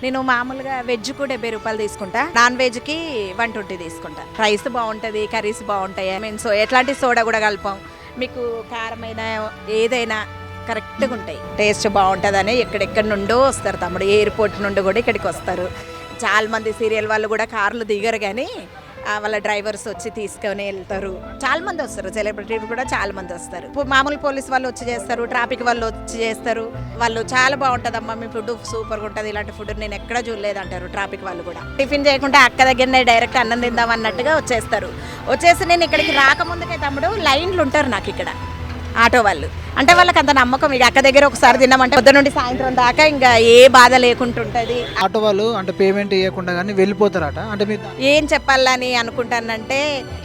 నేను మామూలుగా వెజ్కు 70 రూపాయలు తీసుకుంటా, నాన్ వెజ్కి 120 తీసుకుంటా. రైస్ బాగుంటుంది, కర్రీస్ బాగుంటాయి. మీన్స్ ఎట్లాంటి సోడా కూడా కలపం. మీకు కారమైన ఏదైనా కరెక్ట్గా ఉంటాయి. టేస్ట్ బాగుంటుందని ఎక్కడెక్కడి నుండో వస్తారు తమ్ముడు. ఎయిర్పోర్ట్ నుండి కూడా ఇక్కడికి వస్తారు. చాలామంది సీరియల్ వాళ్ళు కూడా కార్లు దిగరు, కానీ వాళ్ళ డ్రైవర్స్ వచ్చి తీసుకొని వెళ్తారు. చాలా మంది వస్తారు, సెలబ్రిటీలు కూడా చాలా మంది వస్తారు. మామూలు పోలీస్ వాళ్ళు వచ్చి చేస్తారు, ట్రాఫిక్ వాళ్ళు వచ్చి చేస్తారు. వాళ్ళు చాలా బాగుంటుంది అమ్మ, మీ ఫుడ్ సూపర్గా ఉంటుంది, ఇలాంటి ఫుడ్ నేను ఎక్కడ చూడలేదు అంటారు ట్రాఫిక్ వాళ్ళు కూడా. టిఫిన్ చేయకుండా అక్క దగ్గరనే డైరెక్ట్ అన్నం తిందాం అన్నట్టుగా వచ్చేస్తారు. వచ్చేసి నేను ఇక్కడికి రాకముందుకే తమ్ముడు లైన్లు ఉంటారు నాకు ఇక్కడ ఆటో వాళ్ళు. అంటే వాళ్ళకి అంత నమ్మకం, ఇక అక్క దగ్గర ఒకసారి తిన్నామంటే పొద్దు నుండి సాయంత్రం దాకా ఇంకా ఏ బాధ లేకుంటుంటుంది. ఆటో వాళ్ళు అంటే పేమెంట్ ఇవ్వకుండా కానీ వెళ్ళిపోతారట. అంటే మీరు ఏం చెప్పాలని అనుకుంటానంటే,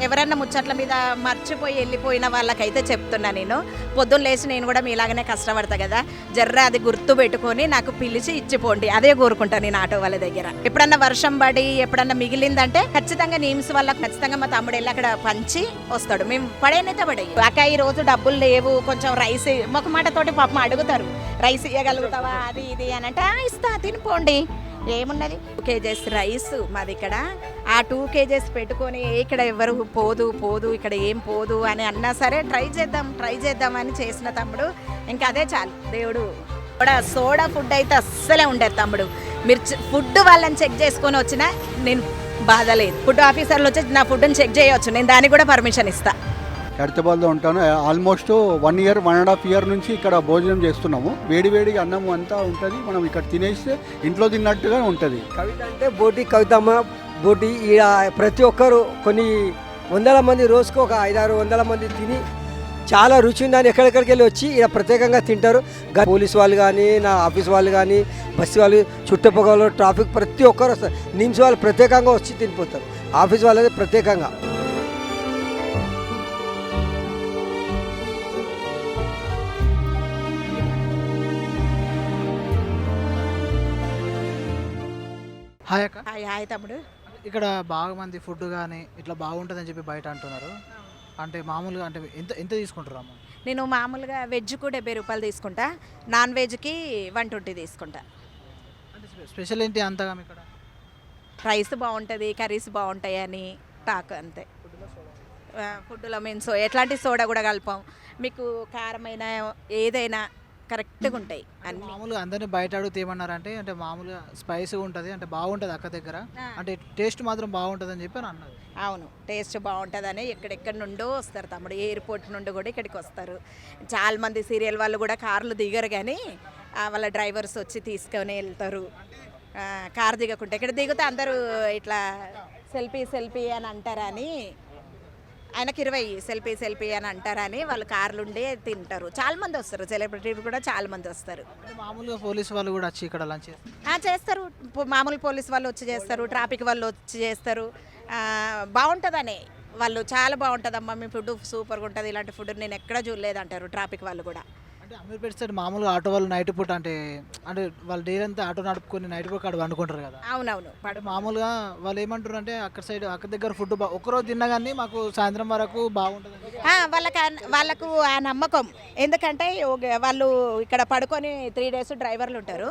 ఎవరన్నా ముచ్చట్ల మీద మర్చిపోయి వెళ్ళిపోయిన వాళ్ళకైతే చెప్తున్నా, నేను పొద్దున్న లేచి నేను కూడా మీలాగనే కష్టపడతా కదా, జర్ర అది గుర్తు పెట్టుకొని నాకు పిలిచి ఇచ్చిపోండి, అదే కోరుకుంటాను నేను ఆటో వాళ్ళ దగ్గర. ఎప్పుడన్నా వర్షం పడి ఎప్పుడన్నా మిగిలిందంటే ఖచ్చితంగా నీమ్స్ వాళ్ళకి ఖచ్చితంగా మా తమ్ముడు వెళ్ళి అక్కడ పంచి వస్తాడు. మేము పడేనైతే పడేయి, అక్క ఈ రోజు డబ్బులు లేవు, కొంచెం రైస్ ఒక మాటతోటి పాపం అడుగుతారు, రైస్ ఇవ్వగలుగుతావా అది ఇది అని అంటే ఇస్తా తినిపోండి, ఏమున్నది. 2 kgs రైస్ మాది ఇక్కడ. ఆ 2 kgs పెట్టుకొని ఇక్కడ ఎవరు పోదు ఇక్కడ ఏం పోదు అని అన్నా సరే ట్రై చేద్దాం అని చేసిన తమ్ముడు. ఇంకా అదే చాలు. దేవుడు కూడా సోడా ఫుడ్ అయితే అస్సలే ఉండేది తమ్ముడు. మీరు ఫుడ్ వాళ్ళని చెక్ చేసుకొని వచ్చినా నేను బాధ లేదు. ఫుడ్ ఆఫీసర్లు వచ్చి నా ఫుడ్ని చెక్ చేయవచ్చు, నేను దానికి కూడా పర్మిషన్ ఇస్తా. ఖైరతాబాద్లో ఉంటాను. ఆల్మోస్ట్ 1 year 1.5 year నుంచి ఇక్కడ భోజనం చేస్తున్నాము. వేడివేడిగా అన్నం అంతా ఉంటుంది, మనం ఇక్కడ తినేస్తే ఇంట్లో తిన్నట్టుగా ఉంటుంది. కవిత అంటే బోటి, కవితమ్మ బోటి. ఈడ ప్రతి ఒక్కరు కొన్ని వందల మంది, రోజుకు ఒక 500-600 మంది తిని చాలా రుచి ఉందని ఎక్కడెక్కడికి వెళ్ళి వచ్చి ఇక్కడ ప్రత్యేకంగా తింటారు. పోలీసు వాళ్ళు కానీ, నా ఆఫీస్ వాళ్ళు కానీ, బస్సు వాళ్ళు, చుట్టుపక్కల ట్రాఫిక్ ప్రతి ఒక్కరు వస్తారు. నిమ్స్ వాళ్ళు ప్రత్యేకంగా వచ్చి తినిపోతారు, ఆఫీస్ వాళ్ళది ప్రత్యేకంగా. హాయ్ అక్క. హాయ్ తమ్ముడు. ఇక్కడ బాగా మంది ఫుడ్ కానీ ఇట్లా బాగుంటుందని చెప్పి బయట అంటున్నారు. అంటే మామూలుగా అంటే ఎంత ఎంత తీసుకుంటారు అమ్మ? నేను మామూలుగా వెజ్కు 70 రూపాయలు తీసుకుంటా, నాన్ వెజ్కి 120 తీసుకుంటా. అంటే స్పెషల్ ఏంటి అంతగా ఇక్కడ? రైస్ బాగుంటుంది, కర్రీస్ బాగుంటాయి అని టాక్, అంతే. ఫుడ్లో మీన్స్ ఎట్లాంటి సోడా కూడా కలపం. మీకు కారమైన ఏదైనా కరెక్ట్గా ఉంటాయి అన్ని. మామూలుగా అందరినీ బయట అడిగితే ఏమన్నారంటే, అంటే మామూలుగా స్పైసీగా ఉంటుంది, అంటే బాగుంటుంది అక్క దగ్గర, అంటే టేస్ట్ మాత్రం బాగుంటుంది అని చెప్పి అని అన్నారు. అవును, టేస్ట్ బాగుంటుందని ఎక్కడెక్కడి నుండో వస్తారు తమ్ముడు. ఎయిర్పోర్ట్ నుండి కూడా ఇక్కడికి వస్తారు. చాలామంది సీరియల్ వాళ్ళు కూడా కార్లు దిగరు, కానీ వాళ్ళ డ్రైవర్స్ వచ్చి తీసుకొని వెళ్తారు. కారు దిగకుంటే ఇక్కడ దిగితే అందరూ ఇట్లా సెల్ఫీ అని అంటారని, ఆయనకి 20 సెల్ఫీ అని అంటారని వాళ్ళు కార్లు ఉండే తింటారు. చాలా మంది వస్తారు, సెలబ్రిటీలు కూడా చాలా మంది వస్తారు. మామూలుగా పోలీసు వాళ్ళు కూడా వచ్చి ఇక్కడ లంచ్ చేస్తారు. మామూలు పోలీస్ వాళ్ళు వచ్చి చేస్తారు, ట్రాఫిక్ వాళ్ళు వచ్చి చేస్తారు. బాగుంటుందని వాళ్ళు చాలా బాగుంటుందమ్మా, మీ ఫుడ్ సూపర్గా ఉంటుంది, ఇలాంటి ఫుడ్ నేను ఎక్కడ చూడలేదు అంటారు ట్రాఫిక్ వాళ్ళు కూడా. అంటే అమీర్పేట సైడ్ మామూలుగా ఆటో వాళ్ళు నైట్ పూట అంటే వాళ్ళు డే అంతా ఆటో నడుపుకొని నైట్ పూట అక్కడ వండుకుంటారు కదా. అవునవును. అంటే మామూలుగా వాళ్ళు ఏమంటారు అంటే, అక్కడ సైడ్ అక్కడ దగ్గర ఫుడ్ ఒక్కరోజు తిన్నా కానీ మాకు సాయంత్రం వరకు బాగుంటుంది. వాళ్ళకు ఆ నమ్మకం. ఎందుకంటే వాళ్ళు ఇక్కడ పడుకొని 3 days డ్రైవర్లు ఉంటారు,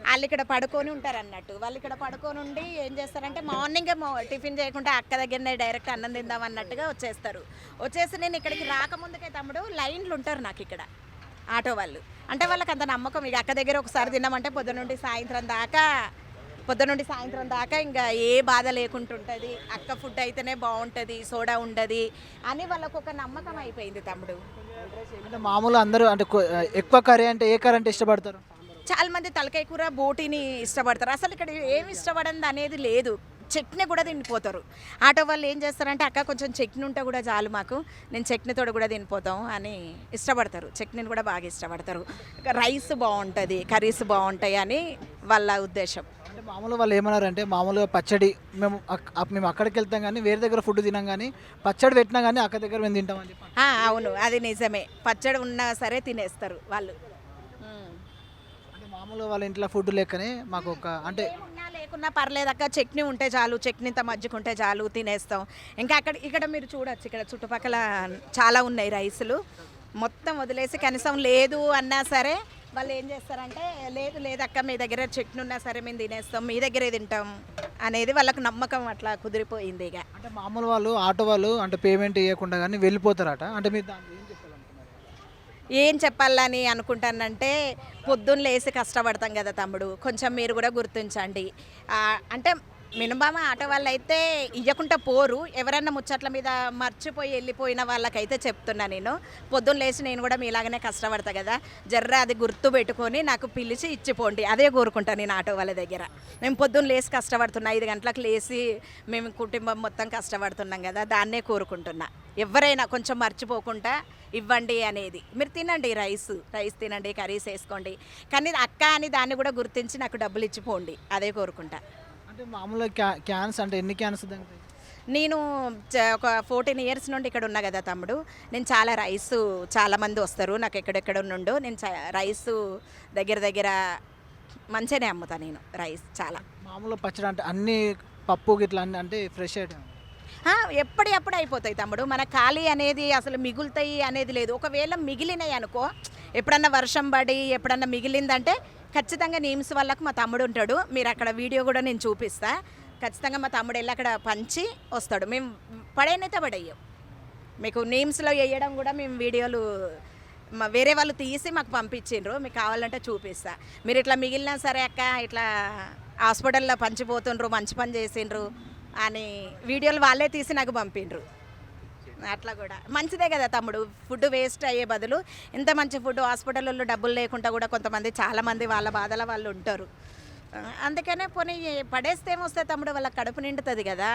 వాళ్ళు ఇక్కడ పడుకొని ఉంటారు అన్నట్టు. వాళ్ళు ఇక్కడ పడుకొని ఉండి ఏం చేస్తారంటే మార్నింగే టిఫిన్ చేయకుండా అక్క దగ్గరనే డైరెక్ట్ అన్నం తిందాం అన్నట్టుగా వచ్చేస్తారు. వచ్చేసి నేను ఇక్కడికి రాకముందుకే తమ్ముడు లైన్లు ఉంటారు నాకు ఇక్కడ ఆటో వాళ్ళు. అంటే వాళ్ళకి అంత నమ్మకం, ఇక అక్క దగ్గర ఒకసారి తిన్నామంటే పొద్దు నుండి సాయంత్రం దాకా ఇంకా ఏ బాధ లేకుంటుంటుంది. అక్క ఫుడ్ అయితేనే బాగుంటుంది, సోడా ఉండదు అని వాళ్ళకు ఒక నమ్మకం అయిపోయింది తమ్ముడు. అంటే మామూలుగా అందరూ అంటే ఎక్కువ కర్రీ అంటే ఏ కర్రీ అంటే ఇష్టపడతారు? చాలా మంది తలకాయ కూర, బోటీని ఇష్టపడతారు. అసలు ఇక్కడ ఏమి ఇష్టపడింది అనేది లేదు, చట్నీ కూడా తినిపోతారు. ఆటో వాళ్ళు ఏం చేస్తారంటే, అక్క కొంచెం చట్నీ ఉంటే కూడా చాలు మాకు, నేను చట్నీతో కూడా తినిపోతాం అని ఇష్టపడతారు. చట్నీని కూడా బాగా ఇష్టపడతారు. రైస్ బాగుంటుంది, కర్రీస్ బాగుంటాయి అని వాళ్ళ ఉద్దేశం. అంటే మామూలుగా వాళ్ళు ఏమన్నారంటే, మామూలుగా పచ్చడి మేము అక్కడికి వెళ్తాం కానీ వేరే దగ్గర ఫుడ్ తినాం, కానీ పచ్చడి పెట్టినా కానీ అక్క దగ్గర మేము తింటామని చెప్పి. అవును, అది నిజమే. పచ్చడి ఉన్నా సరే తినేస్తారు వాళ్ళు. మామూలుగా వాళ్ళ ఇంట్లో ఫుడ్ లేకనే మాకు ఒక అంటే లేకున్నా పర్లేదు అక్క, చట్నీ ఉంటే చాలు, చట్నీతో మజ్జిగుంటే చాలు తినేస్తాం. ఇంకా ఇక్కడ మీరు చూడొచ్చు, ఇక్కడ చుట్టుపక్కల చాలా ఉన్నాయి రైసులు. మొత్తం వదిలేసి కనీసం లేదు అన్నా సరే వాళ్ళు ఏం చేస్తారంటే లేదు లేదక్క మీ దగ్గర చట్నీ ఉన్నా సరే మేము తినేస్తాం మీ దగ్గరే తింటాం అనేది వాళ్ళకు నమ్మకం అట్లా కుదిరిపోయింది ఇక. అంటే మామూలు వాళ్ళు ఆటో వాళ్ళు అంటే పేమెంట్ ఇవ్వకుండా కానీ వెళ్ళిపోతారట. అంటే మీరు దాన్ని ఏం చెప్పాలనుకున్నారు? ఏం చెప్పాలని అనుకుంటానంటే పొద్దున్న లేసి కష్టపడతాం కదా తమ్ముడు, కొంచెం మీరు కూడా గుర్తించండి. అంటే మినిమం ఆటో వాళ్ళు అయితే ఇవ్వకుండా పోరు, ఎవరన్నా ముచ్చట్ల మీద మర్చిపోయి వెళ్ళిపోయిన వాళ్ళకైతే చెప్తున్నా నేను. పొద్దున్న లేచి నేను కూడా మీలాగనే కష్టపడతా కదా, జర్ర అది గుర్తు పెట్టుకొని నాకు పిలిచి ఇచ్చిపోండి, అదే కోరుకుంటాను నేను ఆటో వాళ్ళ దగ్గర. మేము పొద్దున్న లేచి కష్టపడుతున్నా, 5 గంటలకు లేచి మేము కుటుంబం మొత్తం కష్టపడుతున్నాం కదా, దాన్నే కోరుకుంటున్నా. ఎవరైనా కొంచెం మర్చిపోకుండా ఇవ్వండి అనేది. మీరు తినండి, రైస్ తినండి, కర్రీస్ వేసుకోండి, కానీ అక్క అని దాన్ని కూడా గుర్తించి నాకు డబ్బులు ఇచ్చిపోండి, అదే కోరుకుంటా. అంటే మామూలుగా క్యాన్స్ అంటే ఎన్ని క్యాన్స్ దానికి? నేను ఒక 14 ఇయర్స్ నుండి ఇక్కడ ఉన్నా కదా తమ్ముడు, నేను చాలా రైస్, చాలామంది వస్తారు నాకు ఎక్కడెక్కడ నుండు, నేను రైస్ దగ్గర మంచిగానే అమ్ముతాను నేను రైస్ చాలా. మామూలుగా పచ్చడి అంటే అన్ని పప్పు గిట్లా అన్ని అంటే ఫ్రెష్ ఐటమ్ ఎప్పటికప్పుడు అయిపోతాయి తమ్ముడు, మన ఖాళీ అనేది అసలు మిగులుతాయి అనేది లేదు. ఒకవేళ మిగిలినాయి అనుకో, ఎప్పుడన్నా వర్షం పడి ఎప్పుడన్నా మిగిలిందంటే ఖచ్చితంగా నీమ్స్ వాళ్ళకు మా తమ్ముడు ఉంటాడు, మీరు అక్కడ వీడియో కూడా నేను చూపిస్తా. ఖచ్చితంగా మా తమ్ముడు వెళ్ళి అక్కడ పంచి వస్తాడు. మేము పడేనైతే పడేయం, మీకు నీమ్స్లో వేయడం కూడా మేము వీడియోలు వేరే వాళ్ళు తీసి మాకు పంపించిండ్రు, మీకు కావాలంటే చూపిస్తా. మీరు ఇట్లా మిగిలినా సరే అక్క ఇట్లా హాస్పిటల్లో పంచిపోతుండ్రు, మంచి పని చేసిండ్రు అని వీడియోలు వాళ్ళే తీసి నాకు పంపిండ్రు. అట్లా కూడా మంచిదే కదా తమ్ముడు, ఫుడ్ వేస్ట్ అయ్యే బదులు ఇంత మంచి ఫుడ్ హాస్పిటల్లో డబ్బులు లేకుండా కూడా కొంతమంది చాలామంది వాళ్ళ బాధల వాళ్ళు ఉంటారు. అందుకనే పోనీ పడేస్తే ఏమొస్తే తమ్ముడు, వాళ్ళ కడుపు నిండుతుంది కదా.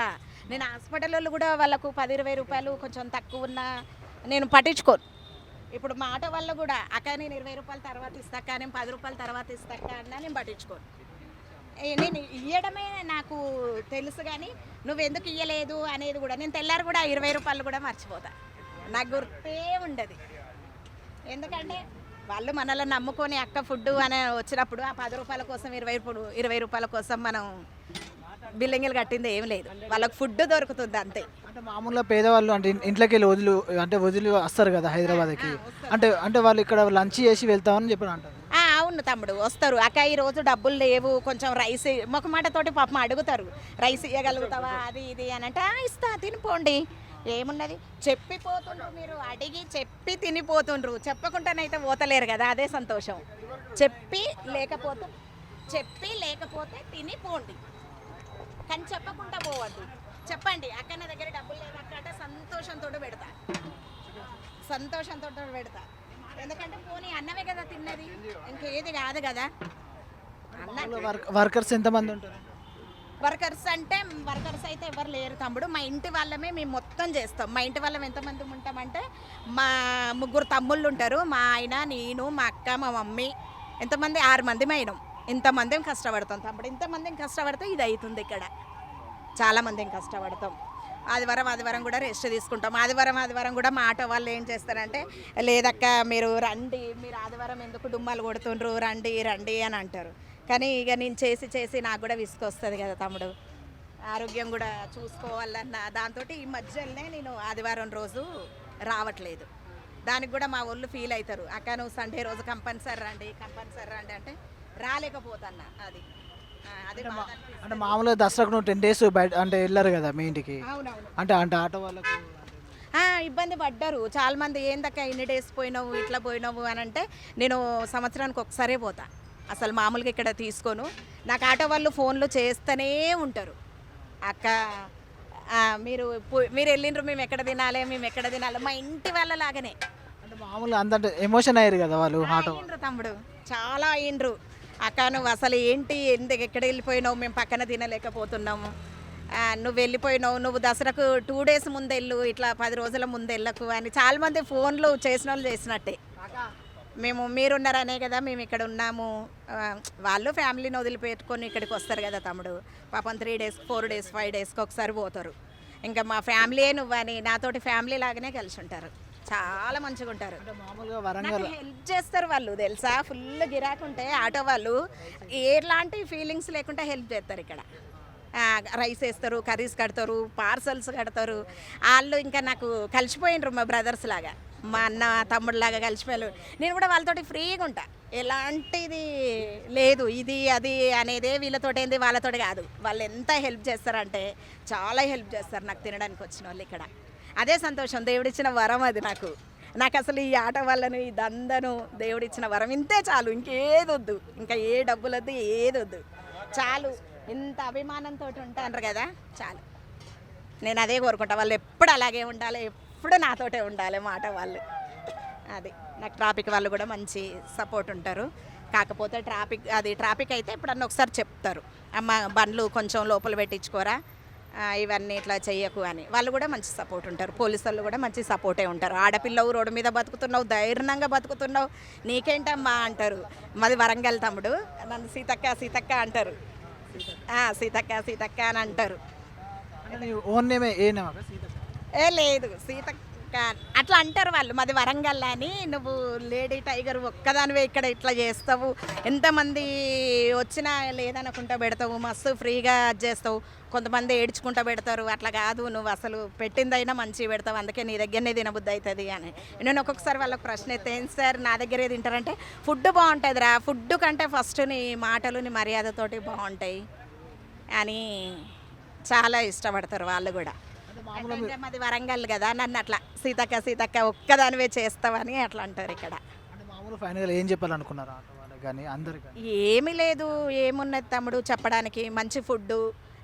నేను హాస్పిటల్లో కూడా వాళ్ళకు 10-20 రూపాయలు కొంచెం తక్కువ ఉన్నా నేను పట్టించుకోను. ఇప్పుడు మా ఆటో వాళ్ళు కూడా అక్క నేను 20 రూపాయల తర్వాత ఇస్తాక, నేను 10 రూపాయల తర్వాత ఇస్తాక అన్నా నేను పట్టించుకోను. నేను ఇవ్వడమే నాకు తెలుసు, కానీ నువ్వు ఎందుకు ఇవ్వలేదు అనేది కూడా నేను తెల్లారు కూడా 20 రూపాయలు కూడా మర్చిపోతా, నాకు గుర్తే ఉండదు. ఎందుకంటే వాళ్ళు మనల్ని నమ్ముకొని అక్క ఫుడ్ అని వచ్చినప్పుడు ఆ 10 రూపాయల కోసం 20 రూపాయల కోసం మనం బిల్డింగ్లు కట్టింది ఏం లేదు, వాళ్ళకి ఫుడ్ దొరుకుతుంది అంతే. అంటే మామూలుగా పేదవాళ్ళు అంటే ఇంట్లోకి వెళ్ళి వదిలి వస్తారు కదా హైదరాబాద్కి, అంటే వాళ్ళు ఇక్కడ లంచ్ చేసి వెళ్తామని చెప్పి అంటారు. అవును తమ్ముడు, వస్తారు అక్క ఈరోజు డబ్బులు లేవు కొంచెం రైస్, ఒక మాటతోటి పాపం అడుగుతారు, రైస్ ఇవ్వగలుగుతావా అది ఇది అని అంటే ఇస్తా తినిపోండి, ఏమున్నది చెప్పిపోతుండ్రు. మీరు అడిగి చెప్పి తినిపోతుండ్రు, చెప్పకుండానైతే పోతలేరు కదా, అదే సంతోషం. చెప్పి లేకపోతే తినిపోండి, కానీ చెప్పకుండా పోవద్దు. చెప్పండి అక్క నా దగ్గర డబ్బులు లేవు అక్క అంటే సంతోషంతో పెడతా. ఎందుకంటే పోనీ అన్నమే కదా తిన్నది, ఇంకేది కాదు కదా. వర్కర్స్ ఎంతమంది ఉంటారు? వర్కర్స్ అయితే ఎవరు లేరు తమ్ముడు, మా ఇంటి వాళ్ళమే మేము మొత్తం చేస్తాం. మా ఇంటి వాళ్ళం ఎంతమంది ఉంటామంటే మా 3 తమ్ముళ్ళు ఉంటారు, మా ఆయన, నేను, మా అక్క, మా మమ్మీ, ఎంతమంది 6 మంది అయినాం. ఇంతమంది కష్టపడతాం తమ్ముడు, ఇంతమంది కష్టపడితే ఇది అవుతుంది. ఇక్కడ చాలామంది కష్టపడతాం. ఆదివారం కూడా రెస్ట్ తీసుకుంటాం. ఆదివారం కూడా మా ఆటో వాళ్ళు ఏం చేస్తారంటే లేదక్క మీరు రండి, మీరు ఆదివారం ఎందుకు డుమ్మాలు కొడుతుండ్రు, రండి అని అంటారు. కానీ ఇక నేను చేసి నాకు కూడా విసుకొస్తుంది కదా తమ్ముడు, ఆరోగ్యం కూడా చూసుకోవాలన్న దాంతో ఈ మధ్యలోనే నేను ఆదివారం రోజు రావట్లేదు. దానికి కూడా మా వాళ్ళు ఫీల్ అవుతారు, అక్క నువ్వు సండే రోజు కంపల్సరీ రండి అంటే రాలేకపోతున్నా. అంటే మామూలుగా దసరాకు నువ్వు 10 days బయట అంటే వెళ్ళారు కదా మీ ఇంటికి, అంటే ఆటో వాళ్ళకు ఇబ్బంది పడ్డారు చాలామంది. ఏందక్క ఇన్ని డేస్ పోయినావు ఇట్లా పోయినావు అని అంటే నేను సంవత్సరానికి ఒకసారే పోతా, అసలు మామూలుగా ఇక్కడ తీసుకోను. నాకు ఆటో వాళ్ళు ఫోన్లు చేస్తూనే ఉంటారు, అక్క మీరు వెళ్ళిండ్రు, మేము ఎక్కడ తినాలి మా ఇంటి వాళ్ళ లాగానే. అంటే మామూలుగా అంత ఎమోషన్ అయ్యారు కదా వాళ్ళు ఆటో తమ్ముడు, చాలా అయ్యిండ్రు. అక్క నువ్వు అసలు ఏంటి ఎందుకు ఎక్కడ వెళ్ళిపోయినావు, మేము పక్కన తినలేకపోతున్నాము, నువ్వు వెళ్ళిపోయినావు, నువ్వు దసరాకు 2 days ముందెళ్ళు, ఇట్లా 10 రోజుల ముందెళ్ళకు అని చాలామంది ఫోన్లు చేసిన వాళ్ళు చేసినట్టే. మీరున్నారనే కదా మేము ఇక్కడ ఉన్నాము, వాళ్ళు ఫ్యామిలీని వదిలిపెట్టుకొని ఇక్కడికి వస్తారు కదా తమ్ముడు. పాపం 3 days 4 days 5 days ఒకసారి పోతారు. ఇంకా మా ఫ్యామిలీయే నువ్వని నాతోటి ఫ్యామిలీ లాగానే కలిసి ఉంటారు, చాలా మంచిగా ఉంటారు. వరంగల్ హెల్ప్ చేస్తారు వాళ్ళు తెలుసా, ఫుల్ గిరాకు ఉంటే ఆటో వాళ్ళు ఎలాంటి ఫీలింగ్స్ లేకుండా హెల్ప్ చేస్తారు. ఇక్కడ రైస్ వేస్తారు, కర్రీస్ కడతారు, పార్సల్స్ కడతారు. వాళ్ళు ఇంకా నాకు కలిసిపోయినరు మా బ్రదర్స్ లాగా. మా అన్న తమ్ముడిలాగా కలిసిపోయారు. నేను కూడా వాళ్ళతోటి ఫ్రీగా ఉంటా, ఎలాంటిది లేదు ఇది అది అనేదే వీళ్ళతోటి ఏంది వాళ్ళతోటి కాదు. వాళ్ళు ఎంత హెల్ప్ చేస్తారంటే చాలా హెల్ప్ చేస్తారు నాకు తినడానికి వచ్చిన వాళ్ళు ఇక్కడ. అదే సంతోషం, దేవుడిచ్చిన వరం అది నాకు అసలు ఈ ఆట వల్లను ఈ దందను దేవుడిచ్చిన వరం ఇంతే చాలు, ఇంకేది వద్దు, ఇంకా ఏ డబ్బులు వద్దు ఏది వద్దు, చాలు. ఇంత అభిమానంతో ఉంటారు కదా చాలు. నేను అదే కోరుకుంటా, వాళ్ళు ఎప్పుడు అలాగే ఉండాలి, ఎప్పుడు నాతోటే ఉండాలి మాట వాళ్ళు. అది నాకు ట్రాఫిక్ వాళ్ళు కూడా మంచి సపోర్ట్ ఉంటారు. కాకపోతే ట్రాఫిక్ అయితే ఎప్పుడన్నా ఒకసారి చెప్తారు, అమ్మ బండ్లు కొంచెం లోపల పెట్టించుకోరా, ఇవన్నీ ఇట్లా చెయ్యకు అని. వాళ్ళు కూడా మంచి సపోర్ట్ ఉంటారు. పోలీసు వాళ్ళు కూడా మంచి సపోర్టే ఉంటారు. ఆడపిల్లవు రోడ్డు మీద బతుకుతున్నావు, ధైర్యంగా బతుకుతున్నావు, నీకేంటమ్మా అంటారు. మాది వరంగల్ తమ్ముడు, నన్ను సీతక్క అంటారు. సీతక్క అని అంటారు. ఓన్ నేమే ఏ నేమ్ అక్క? సీతక్క? లేదు సీతక్క అట్లా అంటారు వాళ్ళు. మాది వరంగల్ అని, నువ్వు లేడీ టైగర్ ఒక్కదానివే ఇక్కడ ఇట్లా చేస్తావు, ఎంతమంది వచ్చినా లేదనుకుంటా పెడతావు, మస్తు ఫ్రీగా చేస్తావు, కొంతమంది ఏడ్చుకుంటూ పెడతారు, అట్లా కాదు, నువ్వు అసలు పెట్టిందైనా మంచిగా పెడతావు, అందుకే నీ దగ్గరనే తినబుద్ధి అవుతుంది అని. నేను ఒక్కొక్కసారి వాళ్ళకి ప్రశ్న ఎత్తే, ఏం సార్ నా దగ్గరే తింటారంటే, ఫుడ్ బాగుంటుందిరా, ఫుడ్ కంటే ఫస్ట్ నీ మాటలు నీ మర్యాదతోటి బాగుంటాయి అని చాలా ఇష్టపడతారు వాళ్ళు కూడా. అంటే మాది వరంగల్ కదా, నన్ను అట్లా సీతక్క ఒక్కదానివే చేస్తావని అట్లా అంటారు ఇక్కడ. అంటే మామూలు ఫైనల్గా ఏం చెప్పాలనుకున్నారు ఆటో వాళ్ళకి కానీ అందరికి? ఏమీ లేదు, ఏమున్నది తమ్ముడు చెప్పడానికి, మంచి ఫుడ్డు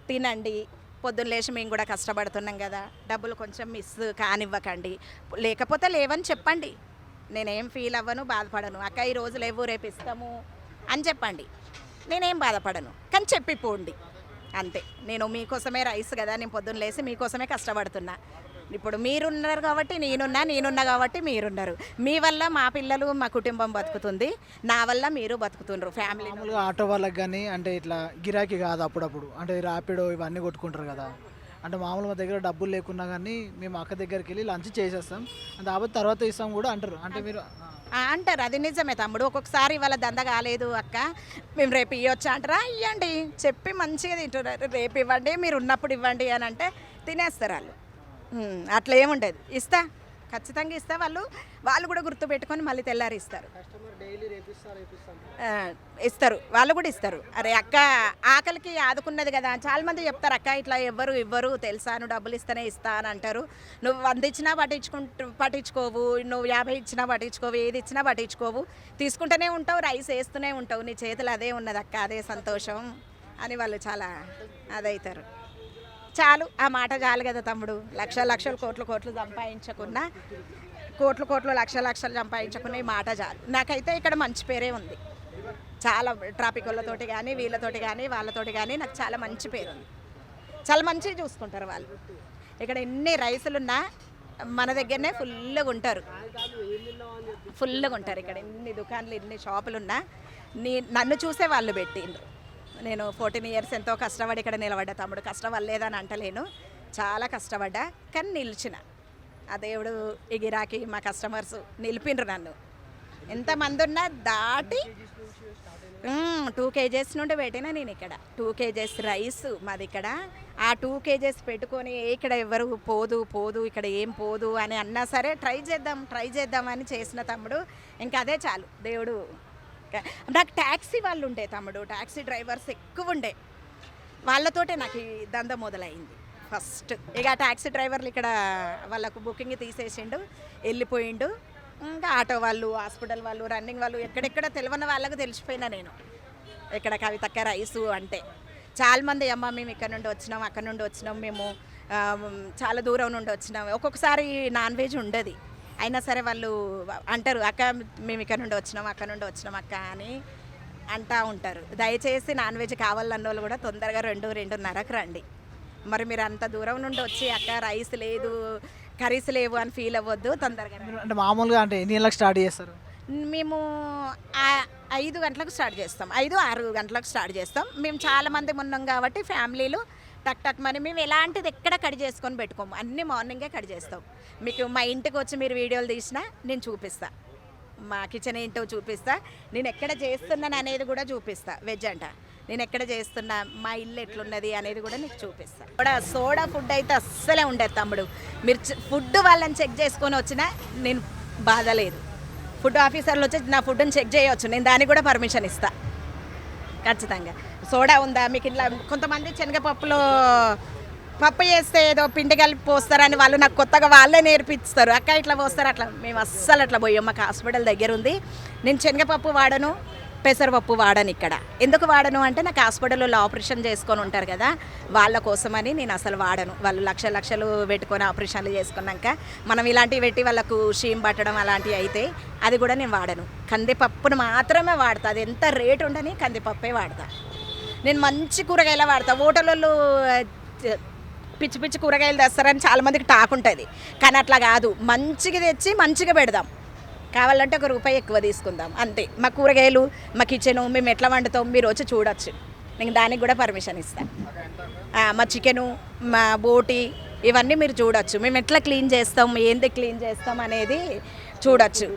తినండి, పొద్దున్న లేచి మేము కూడా కష్టపడుతున్నాం కదా, డబ్బులు కొంచెం మిస్ కానివ్వకండి, లేకపోతే లేవని చెప్పండి, నేనేం ఫీల్ అవ్వను, బాధపడను. అక్క ఈ రోజు లేవు రేపు ఇస్తాము అని చెప్పండి, నేనేం బాధపడను, కానీ చెప్పిపోండి అంతే. నేను మీకోసమే రైస్ కదా, నేను పొద్దున్న లేసి మీకోసమే కష్టపడుతున్నా. ఇప్పుడు మీరున్నారు కాబట్టి నేనున్నా కాబట్టి మీరున్నారు. మీ వల్ల మా పిల్లలు మా కుటుంబం బతుకుతుంది, నా వల్ల మీరు బతుకుతున్నారు ఫ్యామిలీ. మామూలుగా ఆటో వాళ్ళకి కానీ అంటే ఇట్లా గిరాకీ కాదు, అప్పుడప్పుడు అంటే ర్యాపిడో ఇవన్నీ కొట్టుకుంటారు కదా, అంటే మామూలు మా దగ్గర డబ్బులు లేకున్నా కానీ మేము అక్క దగ్గరికి వెళ్ళి లంచ్ చేసేస్తాం, కాబట్టి తర్వాత ఇస్తాం కూడా అంటారు. అంటే మీరు అంటారు, అది నిజమే తమ్ముడు. ఒక్కొక్కసారి వాళ్ళ దంద కాలేదు అక్క, మేము రేపు ఇవ్వచ్చా అంటారా, ఇవ్వండి చెప్పి మంచిగా తింటున్నారు, రేపు ఇవ్వండి మీరు ఉన్నప్పుడు ఇవ్వండి అని అంటే తినేస్తారు వాళ్ళు. అట్లా ఏముండదు, ఇస్తా ఖచ్చితంగా ఇస్తా. వాళ్ళు కూడా గుర్తుపెట్టుకొని మళ్ళీ తెల్లారి ఇస్తారు, ఇస్తారు వాళ్ళు కూడా ఇస్తారు. అరే అక్క ఆకలికి ఆదుకున్నది కదా, చాలామంది చెప్తారు అక్క ఇట్లా ఇవ్వరు తెలుసా, నువ్వు డబ్బులు ఇస్తేనే ఇస్తా అని అంటారు. నువ్వు 100 ఇచ్చినా పట్టించుకోవు, నువ్వు 50 ఇచ్చినా పట్టించుకోవు, ఏది ఇచ్చినా పట్టించుకోవు, తీసుకుంటూనే ఉంటావు, రైస్ వేస్తూనే ఉంటావు, నీ చేతులు అదే ఉన్నది అక్క, అదే సంతోషం అని వాళ్ళు చాలా అదవుతారు. చాలు, ఆ మాట చాలు కదా తమ్ముడు. లక్షలు కోట్లు సంపాదించకున్నా, కోట్లు లక్షలు సంపాదించకున్నా ఈ మాట చాలు. నాకైతే ఇక్కడ మంచి పేరే ఉంది, చాలా ట్రాఫిక్ వాళ్ళతోటి కానీ వీళ్ళతోటి కానీ వాళ్ళతోటి కానీ నాకు చాలా మంచి పేరు ఉంది, చాలా మంచిగా చూసుకుంటారు వాళ్ళు. ఇక్కడ ఎన్ని రైసులున్నా మన దగ్గరనే ఫుల్గా ఉంటారు ఇక్కడ. ఎన్ని దుకాణాలు ఎన్ని షాపులున్నా నన్ను చూసే వాళ్ళు పెట్టిండ్రు. నేను 14 years ఎంతో కష్టపడి ఇక్కడ నిలబడ్డా తమ్ముడు, కష్టపడలేదని అంటలేను, చాలా కష్టపడ్డా, కానీ నిలిచిన. ఆ దేవుడు ఈ గిరాకీ మా కస్టమర్స్ నిలిపిండ్రు నన్ను. ఎంతమంది ఉన్నా దాటి 2 kgs నుండి పెట్టినా నేను ఇక్కడ. 2 kgs రైస్ మాది ఇక్కడ. ఆ 2 kgs పెట్టుకొని ఇక్కడ ఎవరు పోదు ఇక్కడ ఏం పోదు అని అన్నా సరే ట్రై చేద్దాం అని చేసిన తమ్ముడు. ఇంకా అదే చాలు. దేవుడు నాకు ట్యాక్సీ వాళ్ళు ఉండే తమ్ముడు, ట్యాక్సీ డ్రైవర్స్ ఎక్కువ ఉండే, వాళ్ళతోటే నాకు ఈ దంద మొదలైంది ఫస్ట్. ఇక ట్యాక్సీ డ్రైవర్లు ఇక్కడ వాళ్ళకు బుకింగ్ తీసేసిండు, వెళ్ళిపోయిండు. ఇంకా ఆటో వాళ్ళు, హాస్పిటల్ వాళ్ళు, రన్నింగ్ వాళ్ళు, ఎక్కడెక్కడ తెలియని వాళ్ళకు తెలిసిపోయినా నేను. ఇక్కడ కవితక్క రైసు అంటే చాలామంది, అమ్మ మేము ఇక్కడ నుండి వచ్చినాం, అక్కడ నుండి వచ్చినాం, మేము చాలా దూరం నుండి వచ్చినాం. ఒక్కొక్కసారి నాన్ వెజ్ ఉండదు, అయినా సరే వాళ్ళు అంటారు అక్క మేము ఇక్కడ నుండి వచ్చినాం అక్క అని అంటూ ఉంటారు. దయచేసి నాన్ వెజ్ కావాలన్న వాళ్ళు కూడా తొందరగా 2-2:30కు రండి. మరి మీరు అంత దూరం నుండి వచ్చి అక్క రైస్ లేదు కర్రీస్ లేవు అని ఫీల్ అవ్వద్దు, తొందరగా. అంటే మామూలుగా అంటే ఎన్ని గంటలకు స్టార్ట్ చేస్తారు? మేము 5 గంటలకు స్టార్ట్ చేస్తాం, 5-6 గంటలకు స్టార్ట్ చేస్తాం. మేము చాలామంది ఉన్నాం కాబట్టి ఫ్యామిలీలు టక్ మరి మేము ఎలాంటిది ఎక్కడ కట్ చేసుకొని పెట్టుకోము, అన్నీ మార్నింగే కట్ చేస్తాం. మీకు మా ఇంటికి వచ్చి మీరు వీడియోలు తీసినా నేను చూపిస్తా, మా కిచెన్ ఏంటో చూపిస్తా, నేను ఎక్కడ చేస్తున్నాను అనేది కూడా చూపిస్తా. వెజ్ అంట నేను ఎక్కడ చేస్తున్నా, మా ఇల్లు ఎట్లున్నది అనేది కూడా నీకు చూపిస్తా. కూడా సోడా ఫుడ్ అయితే అస్సలే ఉండేది తమ్ముడు. మీరు ఫుడ్ వాళ్ళని చెక్ చేసుకొని వచ్చినా నేను బాధ లేదు. ఫుడ్ ఆఫీసర్లు వచ్చి నా ఫుడ్ని చెక్ చేయవచ్చు, నేను దానికి కూడా పర్మిషన్ ఇస్తా ఖచ్చితంగా. సోడా ఉందా మీకు, ఇట్లా కొంతమంది శనగపప్పులో పప్పు చేస్తే ఏదో పిండి కలిపి పోస్తారని వాళ్ళు నాకు కొత్తగా వాళ్ళే నేర్పిస్తారు, అక్క ఇట్లా పోస్తారు అట్లా. మేము అస్సలు అట్లా పోయాం, మాకు హాస్పిటల్ దగ్గర ఉంది. నేను శనగపప్పు వాడను, పెసరపప్పు వాడను. ఇక్కడ ఎందుకు వాడను అంటే నాకు హాస్పిటల్లో ఆపరేషన్ చేసుకొని ఉంటారు కదా, వాళ్ళ కోసమని నేను అసలు వాడను. వాళ్ళు లక్షలు పెట్టుకొని ఆపరేషన్లు చేసుకున్నాక మనం ఇలాంటివి పెట్టి వాళ్ళకు షీమ్ పట్టడం అలాంటివి అయితే అది కూడా నేను వాడను. కందిపప్పును మాత్రమే వాడతా, అది ఎంత రేటు ఉండని కందిపప్పే వాడతా. నేను మంచి కూరగాయలు వాడతా. హోటళ్ళు పిచ్చి పిచ్చి కూరగాయలు తెస్తారని చాలామందికి టాక్ ఉంటుంది, కానీ అట్లా కాదు. మంచిగా తెచ్చి మంచిగా పెడదాం, కావాలంటే ₹1 ఎక్కువ తీసుకుందాం అంతే. మా కూరగాయలు, మా కిచెను మేము ఎట్లా వండుతాం మీరు వచ్చి చూడొచ్చు, నేను దానికి కూడా పర్మిషన్ ఇస్తాను. మా చికెను, మా బోటి ఇవన్నీ మీరు చూడొచ్చు. మేము ఎట్లా క్లీన్ చేస్తాం, ఏంది క్లీన్ చేస్తాం అనేది చూడొచ్చు.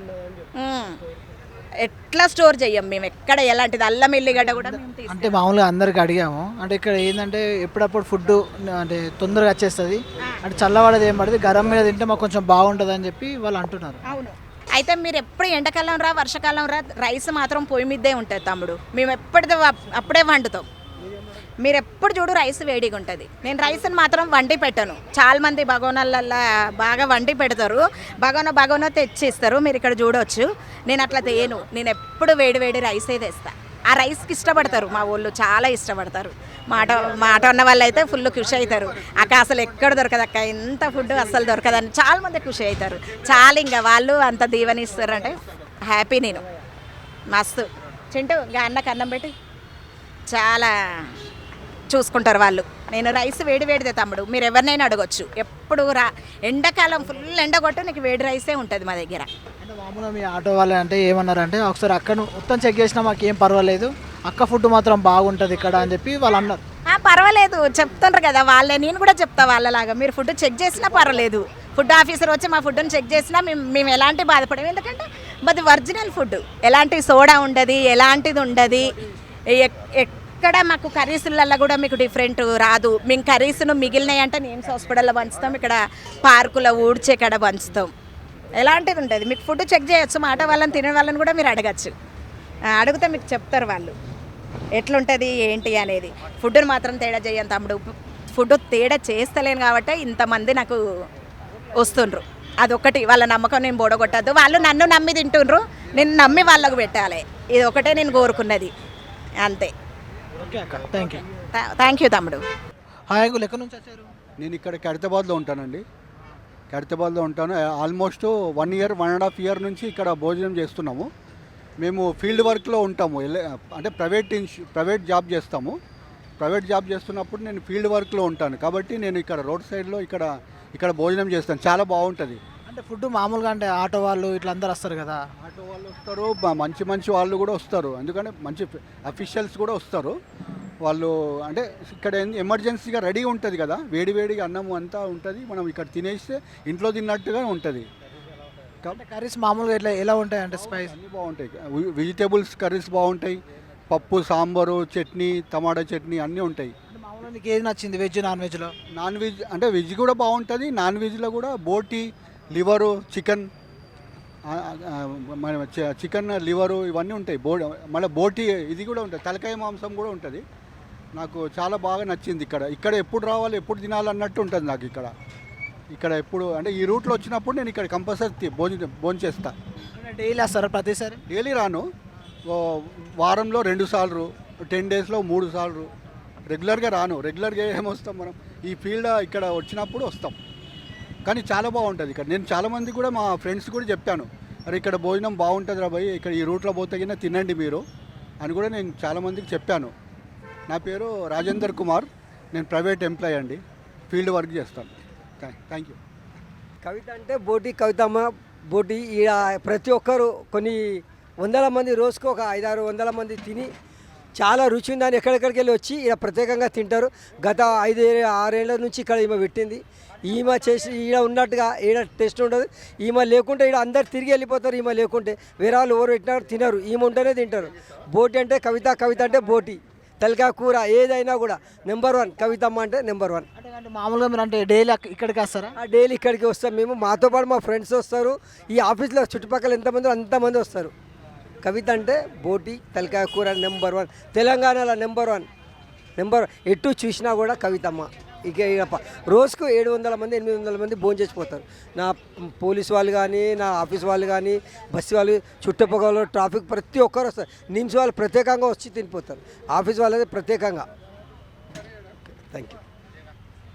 ఎట్లా స్టోర్ చెయ్యం మేము, ఎక్కడ ఎలాంటిది అల్లం ఎల్లిగడ్డ కూడా మేము అంటే మామూలుగా అందరికి అడిగాము. అంటే ఇక్కడ ఏంటంటే ఎప్పుడప్పుడు ఫుడ్ అంటే తొందరగా వచ్చేస్తుంది, అంటే చల్లవాడది ఏం పడుతుంది, గరం మీద తింటే మాకు కొంచెం బాగుంటుంది అని చెప్పి వాళ్ళు అంటున్నారు. అవును. అయితే మీరు ఎప్పుడు ఎండాకాలం రా వర్షాకాలం రా రైస్ మాత్రం పొయ్యి మీదే ఉంటుంది తమ్ముడు, మేము ఎప్పటిదో అప్పుడే వండుతాం. మీరు ఎప్పుడు చూడు రైస్ వేడిగా ఉంటుంది. నేను రైస్ని మాత్రం వండి పెట్టను. చాలామంది బగోనాలల్లో బాగా వండి పెడతారు, బగోనా తెచ్చిస్తారు, మీరు ఇక్కడ చూడవచ్చు. నేను అట్లా తేను, నేను ఎప్పుడు వేడి రైసే తెస్తా. ఆ రైస్కి ఇష్టపడతారు మా ఊళ్ళు, చాలా ఇష్టపడతారు. మాట ఉన్న వాళ్ళు అయితే ఫుల్ ఖుషి అవుతారు, అక్క అసలు ఎక్కడ దొరకదు అక్క, ఎంత ఫుడ్ అస్సలు దొరకదని చాలామంది ఖుషి అవుతారు. చాలా ఇంకా వాళ్ళు అంత దీవెనిస్తారు అంటే హ్యాపీ. నేను మస్తు చింటూ ఇంకా అన్నకు అన్నం పెట్టి చాలా చూసుకుంటారు వాళ్ళు. నేను రైస్ వేడిదే తమ్ముడు, మీరు ఎవరినైనా అడగొచ్చు. ఎప్పుడు ఎండాకాలం ఫుల్ ఎండ కొట్టు నీకు వేడి రైసే ఉంటుంది మా దగ్గర. అంటే మామూలుగా మీ ఆటో వాళ్ళు అంటే ఏమన్నారంటే ఒకసారి అక్కడ మొత్తం చెక్ చేసినా మాకు ఏం పర్వాలేదు, అక్క ఫుడ్ మాత్రం బాగుంటుంది ఇక్కడ అని చెప్పి వాళ్ళు అన్నారు. పర్వాలేదు చెప్తుండ్రు కదా వాళ్ళే, నేను కూడా చెప్తా వాళ్ళలాగా. మీరు ఫుడ్ చెక్ చేసినా పర్వాలేదు, ఫుడ్ ఆఫీసర్ వచ్చి మా ఫుడ్ని చెక్ చేసినా మేము ఎలాంటి బాధపడము. ఎందుకంటే మాది ఒరిజినల్ ఫుడ్, ఎలాంటి సోడా ఉండదు, ఎలాంటిది ఉండదు. ఎక్కడ మాకు కర్రీసులలో కూడా మీకు డిఫరెంట్ రాదు. మేము కర్రీస్ను మిగిలినాయి అంటే నేమ్స్ హాస్పిటల్లో పంచుతాం, ఇక్కడ పార్కులో ఊడ్చే కాడ పంచుతాం. ఎలాంటిది ఉంటుంది మీకు ఫుడ్ చెక్ చేయొచ్చు. మాట వాళ్ళని తినే వాళ్ళని కూడా మీరు అడగచ్చు, అడిగితే మీకు చెప్తారు వాళ్ళు ఎట్లుంటుంది ఏంటి అనేది. ఫుడ్ని మాత్రం తేడా చేయను తమ్ముడు, ఫుడ్ తేడా చేస్తలేను కాబట్టి ఇంతమంది నాకు వస్తుండ్రు. అదొకటి వాళ్ళ నమ్మకం నేను బోడగొట్టద్దు. వాళ్ళు నన్ను నమ్మి తింటుండ్రు, నేను నమ్మి వాళ్ళకు పెట్టాలి, ఇది ఒకటే నేను కోరుకున్నది అంతే. ఓకే అక్క, థ్యాంక్ యూ. థ్యాంక్ యూ తమ్ముడు. హాయ్ అంకుల్, ఎక్కడి నుంచి వచ్చారు? నేను ఇక్కడ ఖైరతాబాద్లో ఉంటానండి. ఖైరతాబాద్లో ఉంటాను. ఆల్మోస్ట్ 1 year 1.5 year నుంచి ఇక్కడ భోజనం చేస్తున్నాము. మేము ఫీల్డ్ వర్క్లో ఉంటాము, అంటే ప్రైవేట్ జాబ్ చేస్తాము. ప్రైవేట్ జాబ్ చేస్తున్నప్పుడు నేను ఫీల్డ్ వర్క్లో ఉంటాను కాబట్టి నేను ఇక్కడ రోడ్ సైడ్లో ఇక్కడ భోజనం చేస్తాను. చాలా బాగుంటుంది. అంటే ఫుడ్ మామూలుగా అంటే ఆటో వాళ్ళు ఇట్లా అందరు వస్తారు కదా, ఆటో వాళ్ళు వస్తారు, మంచి వాళ్ళు కూడా వస్తారు, ఎందుకంటే మంచి అఫీషియల్స్ కూడా వస్తారు. వాళ్ళు అంటే ఇక్కడ ఎమర్జెన్సీగా రెడీగా ఉంటుంది కదా, వేడిగా అన్నం అంతా ఉంటుంది, మనం ఇక్కడ తినేస్తే ఇంట్లో తిన్నట్టుగా ఉంటుంది. కాబట్టి కర్రీస్ మామూలుగా ఇట్లా ఎలా ఉంటాయి అంటే స్పైస్ అన్నీ బాగుంటాయి. వెజిటేబుల్స్ కర్రీస్ బాగుంటాయి, పప్పు, సాంబారు, చట్నీ, టమాటా చట్నీ అన్నీ ఉంటాయి. మామూలుగా నీకు ఏది నచ్చింది, వెజ్ నాన్ వెజ్లో? నాన్ వెజ్ అంటే వెజ్ కూడా బాగుంటుంది, నాన్ వెజ్లో కూడా బోటి, లివరు, చికెన్, చికెన్ లివరు ఇవన్నీ ఉంటాయి. మళ్ళీ బోటి ఇది కూడా ఉంటుంది, తలకాయ మాంసం కూడా ఉంటుంది. నాకు చాలా బాగా నచ్చింది. ఇక్కడ ఎప్పుడు రావాలి, ఎప్పుడు తినాలన్నట్టు ఉంటుంది నాకు ఇక్కడ ఎప్పుడు అంటే ఈ రూట్లో వచ్చినప్పుడు నేను ఇక్కడ కంపల్సరీ భోజనం చేస్తా. డైలీ వస్తారా ప్రతిసారి? డైలీ రాను, వారంలో 2 సార్లు, 10 daysలో 3 సార్లు. రెగ్యులర్గా రాను. రెగ్యులర్గా ఏమొస్తాం మనం, ఈ ఫీల్డ్ ఇక్కడ వచ్చినప్పుడు వస్తాం. కానీ చాలా బాగుంటుంది ఇక్కడ. నేను చాలామంది కూడా మా ఫ్రెండ్స్ కూడా చెప్పాను, అరే ఇక్కడ భోజనం బాగుంటుంది రా భయ్, ఇక్కడ ఈ రూట్లో పోతే కింద తినండి మీరు అని కూడా నేను చాలామందికి చెప్పాను. నా పేరు రాజేందర్ కుమార్, నేను ప్రైవేట్ ఎంప్లాయీ అండి, ఫీల్డ్ వర్క్ చేస్తాను. Thank you. కవిత అంటే కవితమ్మ బోటి. ఈడ ప్రతి ఒక్కరు కొన్ని 100 మంది, రోజుకు ఒక 500-600 మంది తిని చాలా రుచి ఉందని ఎక్కడెక్కడికి వెళ్ళి వచ్చి ఇక్కడ ప్రత్యేకంగా తింటారు. గత 5-6 ఏళ్ళ నుంచి ఇక్కడ ఈమె పెట్టింది. ఈమె చేసి ఈడ ఉన్నట్టుగా ఈడ టేస్ట్ ఉండదు. ఈమె లేకుంటే ఈడ అందరు తిరిగి వెళ్ళిపోతారు. ఈమె లేకుంటే వేరే వాళ్ళు ఎవరు పెట్టినా తినరు, ఈమె ఉంటేనే తింటారు. బోటి అంటే కవిత అంటే బోటి. తలకాయ కూర ఏదైనా కూడా నెంబర్ 1 కవితమ్మ అంటే నెంబర్ 1. అంటే మామూలుగా మీరు అంటే డైలీ ఇక్కడికి వస్తారా? డైలీ ఇక్కడికి వస్తాం మేము, మాతో పాటు మా ఫ్రెండ్స్ వస్తారు, ఈ ఆఫీస్లో చుట్టుపక్కల ఎంతమంది అంతమంది వస్తారు. కవిత అంటే బోటి తలకాయ కూర నెంబర్ 1, తెలంగాణలో నెంబర్ 1 ఎటు చూసినా కూడా కవితమ్మ. ఇక రోజుకు 700 మంది 800 మంది భోజనం చేసిపోతారు. నా పోలీస్ వాళ్ళు కానీ, నా ఆఫీస్ వాళ్ళు కానీ, బస్సు వాళ్ళు, చుట్టుపక్కల ట్రాఫిక్ ప్రతి ఒక్కరు వస్తారు. నిమ్స్ వాళ్ళు ప్రత్యేకంగా వచ్చి తినిపోతారు, ఆఫీస్ వాళ్ళది ప్రత్యేకంగా. Thank you.